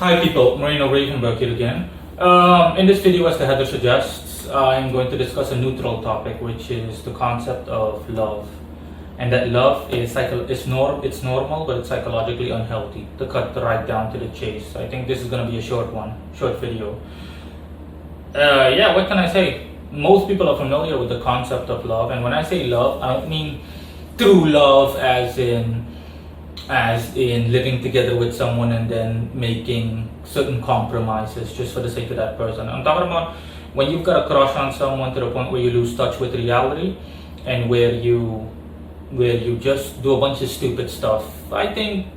Hi people, Marino Ravenberg here again. In this video, as the header suggests, I'm going to discuss a neutral topic, which is the concept of love. And that love is it's normal, but it's psychologically unhealthy. To cut right down to the chase, I think this is going to be a short video. What can I say? Most people are familiar with the concept of love, and when I say love, I don't mean true love as in living together with someone and then making certain compromises just for the sake of that person. I'm talking about when you've got a crush on someone to the point where you lose touch with reality and where you just do a bunch of stupid stuff. I think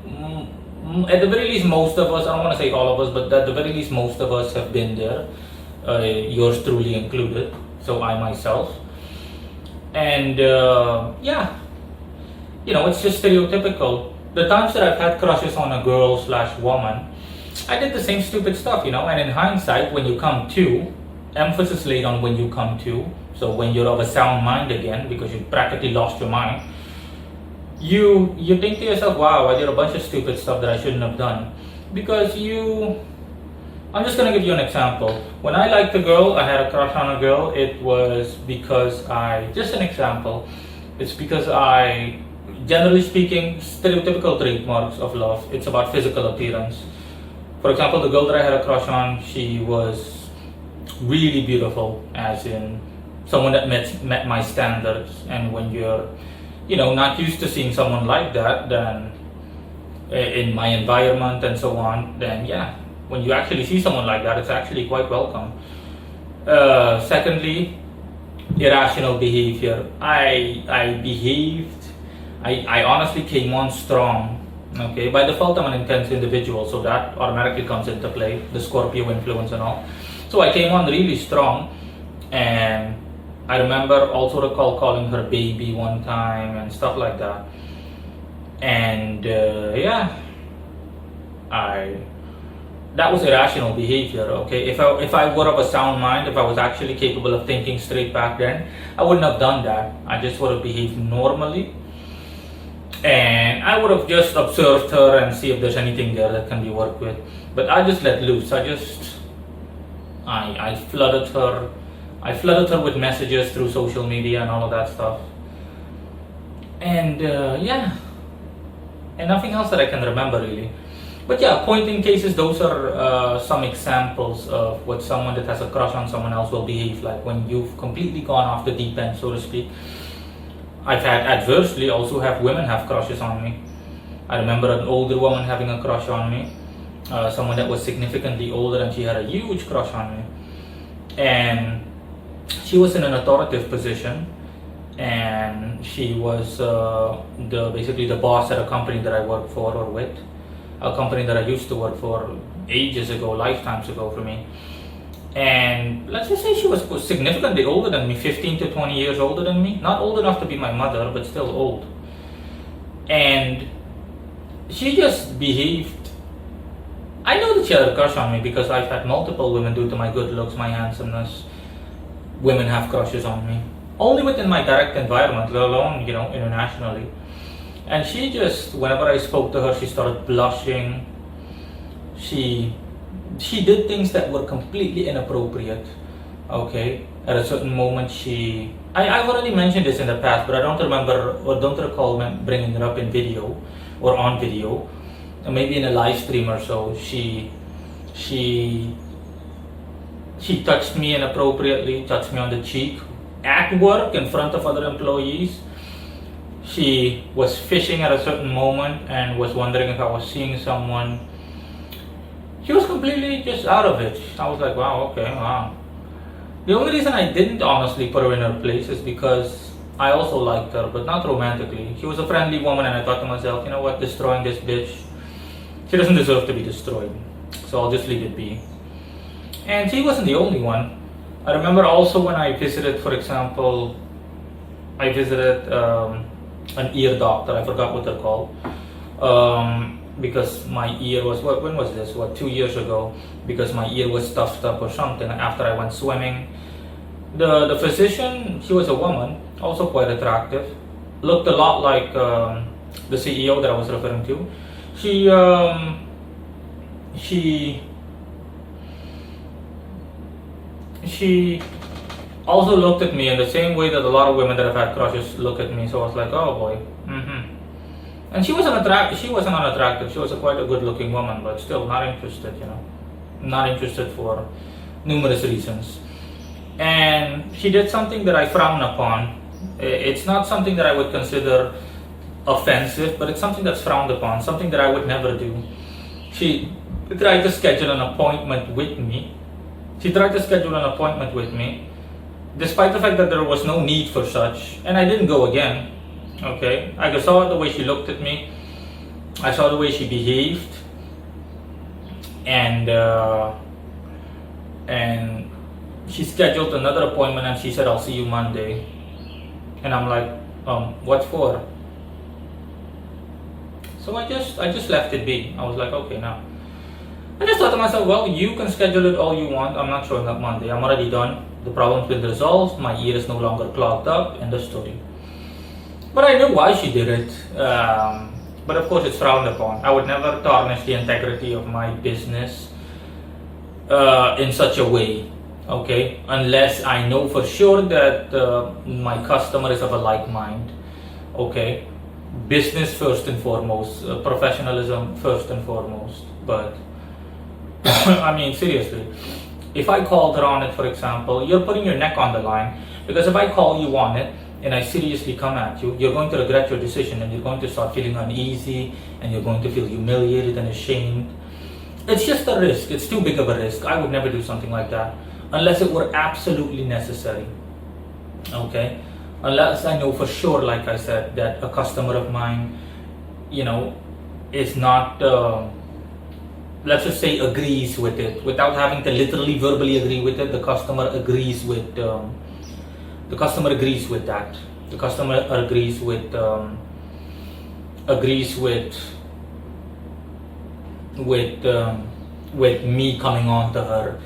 at the very least most of us, I don't want to say all of us, but at the very least most of us have been there, yours truly included, so I myself. And it's just stereotypical. The times that I've had crushes on a girl/woman, I did the same stupid stuff, and in hindsight, when you come to, emphasis laid on when you come to, so when you're of a sound mind again, because you practically lost your mind, you think to yourself, wow, I did a bunch of stupid stuff that I shouldn't have done. Because I'm just going to give you an example. When I liked a girl, I had a crush on a girl, it was because it's because I, generally speaking, stereotypical trademarks of love, it's about physical appearance. For example, the girl that I had a crush on, she was really beautiful, as in someone that met my standards. And when you're, not used to seeing someone like that, then in my environment and so on, then when you actually see someone like that, it's actually quite welcome. Secondly, irrational behavior. I honestly came on strong. Okay, by default I'm an intense individual, so that automatically comes into play, the Scorpio influence and all. So I came on really strong, and I also recall calling her baby one time and stuff like that. And that was irrational behavior. Okay, if I were of a sound mind, if I was actually capable of thinking straight back then, I wouldn't have done that. I just would have behaved normally. And I would have just observed her and see if there's anything there that can be worked with. But I just let loose. I flooded her. I flooded her with messages through social media and all of that stuff. And and nothing else that I can remember really. But point in cases, those are some examples of what someone that has a crush on someone else will behave like when you've completely gone off the deep end, so to speak. I've had adversely also have women have crushes on me. I remember an older woman having a crush on me, someone that was significantly older, and she had a huge crush on me. And she was in an authoritative position, and she was basically the boss at a company that I worked for or with, a company that I used to work for ages ago, lifetimes ago for me. And let's just say she was significantly older than me, 15 to 20 years older than me. Not old enough to be my mother, but still old. And she just behaved. I know that she had a crush on me because I've had multiple women, due to my good looks, my handsomeness, women have crushes on me. Only within my direct environment, let alone, internationally. And she just, whenever I spoke to her, she started blushing. She did things that were completely inappropriate. Okay, at a certain moment, I've already mentioned this in the past, but I don't remember or don't recall bringing it up in video or on video, or maybe in a live stream or so. She touched me inappropriately, touched me on the cheek at work in front of other employees. She was fishing at a certain moment and was wondering if I was seeing someone. She was completely just out of it. I was like, wow, okay, wow. The only reason I didn't honestly put her in her place is because I also liked her, but not romantically. She was a friendly woman, and I thought to myself, you know what, destroying this bitch, she doesn't deserve to be destroyed. So I'll just leave it be. And she wasn't the only one. I remember also when I visited, for example, an ear doctor. I forgot what they're called. Because my ear was, when was this? 2 years ago? Because my ear was stuffed up or something after I went swimming. The physician, she was a woman, also quite attractive. Looked a lot like the CEO that I was referring to. She she also looked at me in the same way that a lot of women that have had crushes look at me. So I was like, oh boy. And she wasn't unattractive. She was quite a good-looking woman, but still not interested. Not interested for numerous reasons. And she did something that I frown upon. It's not something that I would consider offensive, but it's something that's frowned upon, something that I would never do. She tried to schedule an appointment with me. Despite the fact that there was no need for such, and I didn't go again. Okay, I saw the way she looked at me. I saw the way she behaved, and she scheduled another appointment, and she said, "I'll see you Monday." And I'm like, what for? So I just left it be. I was like, okay, now. I just thought to myself, well, you can schedule it all you want. I'm not showing up Monday. I'm already done. The problem's been resolved. My ear is no longer clogged up. End of story. But I knew why she did it. But of course, it's frowned upon. I would never tarnish the integrity of my business in such a way. Okay, unless I know for sure that my customer is of a like mind. Okay, business first and foremost, professionalism first and foremost. But I mean, seriously, if I called her on it, for example, you're putting your neck on the line, because if I call you on it and I seriously come at you, you're going to regret your decision, and you're going to start feeling uneasy, and you're going to feel humiliated and ashamed. It's just a risk. It's too big of a risk. I would never do something like that unless it were absolutely necessary. Okay, unless I know for sure, like I said, that a customer of mine, is not, let's just say, agrees with it, without having to literally verbally agree with it. The customer agrees with that. The customer agrees with me coming on to her.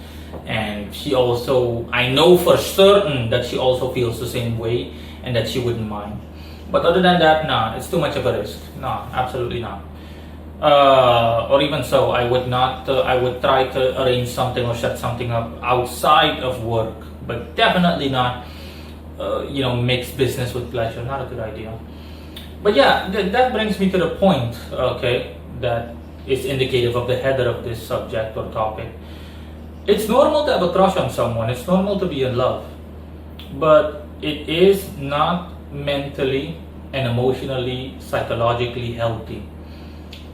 And she also, I know for certain that she also feels the same way, and that she wouldn't mind. But other than that, nah, it's too much of a risk. No, absolutely not. Or even so, I would not. I would try to arrange something or set something up outside of work, but definitely not. Mix business with pleasure. Not a good idea. But yeah, that brings me to the point. Okay, that is indicative of the header of this subject or topic. It's normal to have a crush on someone. It's normal to be in love, but it is not mentally and emotionally, psychologically healthy.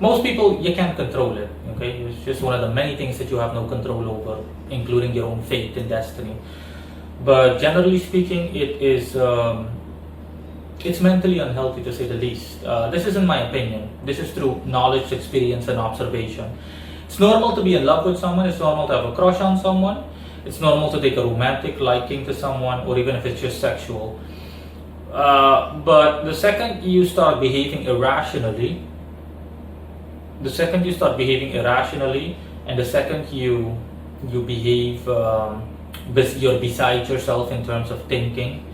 Most people, you can't control it. Okay, it's just one of the many things that you have no control over, including your own fate and destiny. But generally speaking, it is it's mentally unhealthy, to say the least. This isn't my opinion. This is through knowledge, experience, and observation. It's normal to be in love with someone. It's normal to have a crush on someone. It's normal to take a romantic liking to someone, or even if it's just sexual. But the second you start behaving irrationally, and the second you behave, you're beside yourself in terms of thinking,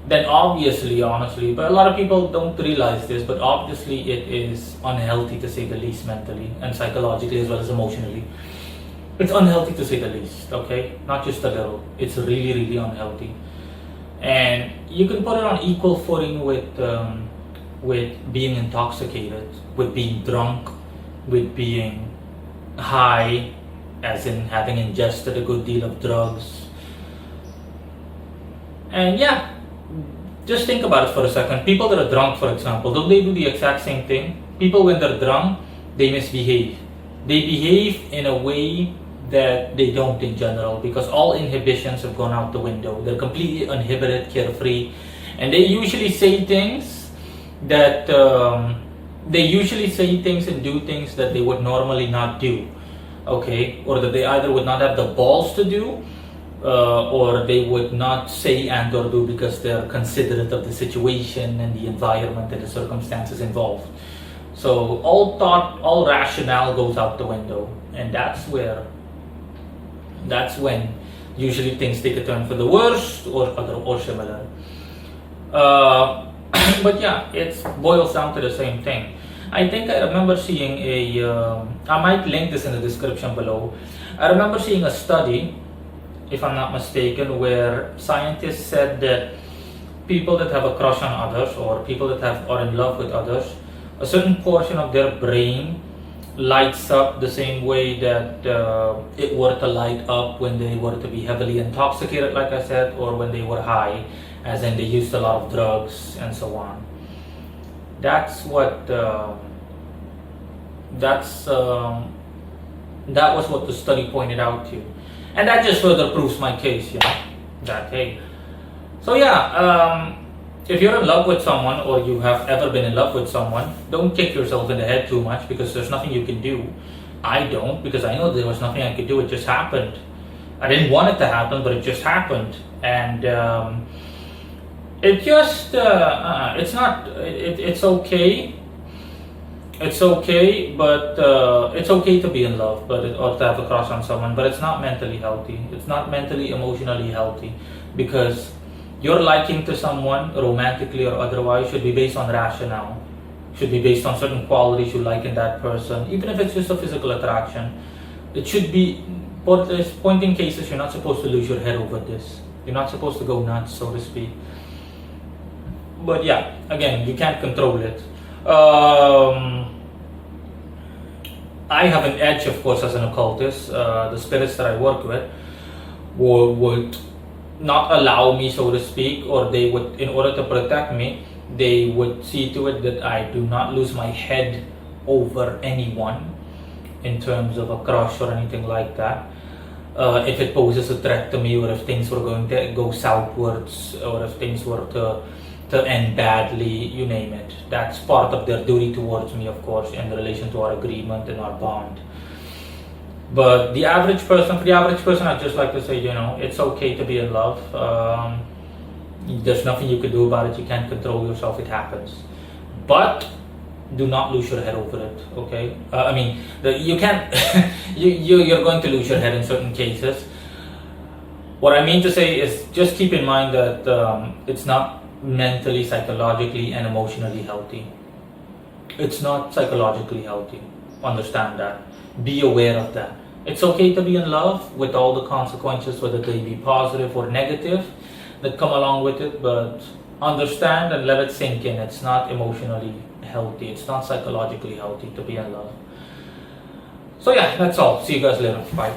then obviously, honestly, but a lot of people don't realize this, but obviously it is unhealthy, to say the least, mentally and psychologically as well as emotionally. It's unhealthy, to say the least, okay? Not just a little. It's really, really unhealthy. And you can put it on equal footing with being intoxicated, with being drunk, with being high, as in having ingested a good deal of drugs. And yeah, just think about it for a second. People that are drunk, for example, don't they do the exact same thing? People, when they're drunk, they misbehave. They behave in a way that they don't in general, because all inhibitions have gone out the window. They're completely uninhibited, carefree, and they usually say things and do things that they would normally not do. Okay, or that they either would not have the balls to do, or they would not say and or do because they're considerate of the situation and the environment and the circumstances involved. So all rationale goes out the window, and that's when usually things take a turn for the worst or similar. But yeah, it boils down to the same thing. I think I remember seeing I might link this in the description below. I remember seeing a study, if I'm not mistaken, where scientists said that people that have a crush on others, or people that are in love with others, a certain portion of their brain lights up the same way that it were to light up when they were to be heavily intoxicated, like I said, or when they were high, as in they used a lot of drugs and so on. That's what that was what the study pointed out to, and that just further proves my case, that hey. So yeah, if you're in love with someone, or you have ever been in love with someone, don't kick yourself in the head too much, because there's nothing you can do. I don't, because I know there was nothing I could do. It just happened. I didn't want it to happen, but it just happened, and it just it's not. It's okay. It's okay, but it's okay to be in love, or to have a crush on someone, but it's not mentally healthy. It's not mentally, emotionally healthy, because your liking to someone, romantically or otherwise, should be based on rationale. Should be based on certain qualities you like in that person, even if it's just a physical attraction. It should be. But there's pointing cases, you're not supposed to lose your head over this. You're not supposed to go nuts, so to speak. But yeah, again, you can't control it. I have an edge, of course, as an occultist. The spirits that I work with would not allow me, so to speak, or they would, in order to protect me, they would see to it that I do not lose my head over anyone in terms of a crush or anything like that. If it poses a threat to me, or if things were going to go southwards, or if things were to end badly, you name it. That's part of their duty towards me, of course, in relation to our agreement and our bond. But for the average person, I'd just like to say, it's okay to be in love. There's nothing you can do about it. You can't control yourself. It happens. But do not lose your head over it, okay? You can't, you're going to lose your head in certain cases. What I mean to say is, just keep in mind that it's not mentally, psychologically, and emotionally healthy. It's not psychologically healthy. Understand that. Be aware of that. It's okay to be in love with all the consequences, whether they be positive or negative, that come along with it, but understand and let it sink in. It's not emotionally healthy. It's not psychologically healthy to be in love. So yeah, that's all. See you guys later. Bye.